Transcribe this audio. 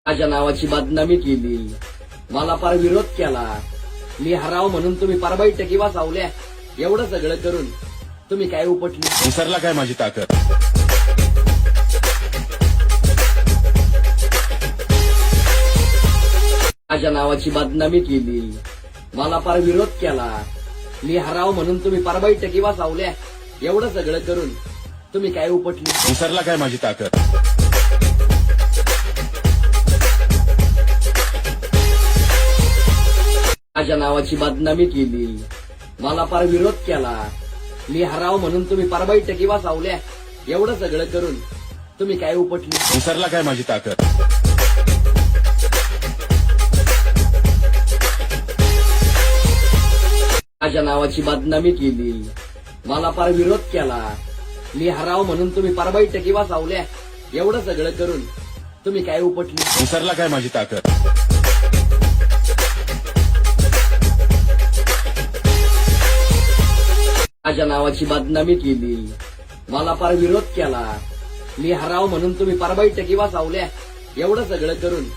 माझ्या नावाची बदनामी केली, मला पार विरोध केला, मी हराव म्हणून तुम्ही पार बैठकी वाचवल्या. एवढं सगळं करून तुम्ही काय उपटली? विसरला काय माझी ताकद? माझ्या नावाची बदनामी केली, मला पार विरोध केला, मी हराव म्हणून तुम्ही पार बैठकी वाचवल्या. एवढं सगळं करून तुम्ही काय उपटली? विसरला काय माझी ताकद? माझ्या नावाची बदनामी केली, मला पार विरोध केला, मी हराव म्हणून तुम्ही पार बैठकी वाचवल्या. एवढं सगळं करून तुम्ही काय उपटली? विसरला काय माझी ताकद? माझ्या नावाची बदनामी केली, मला पार विरोध केला, मी हराव म्हणून तुम्ही पार बैठकी वाचवल्या. एवढं सगळं करून तुम्ही काय उपटली? विसरला काय माझी ताकद? माझ्या नावाची बदनामी केली, मला पार विरोध केला, मी हराव म्हणून तुम्ही पार बैठकी वाचवल्या. एवढं सगळं करून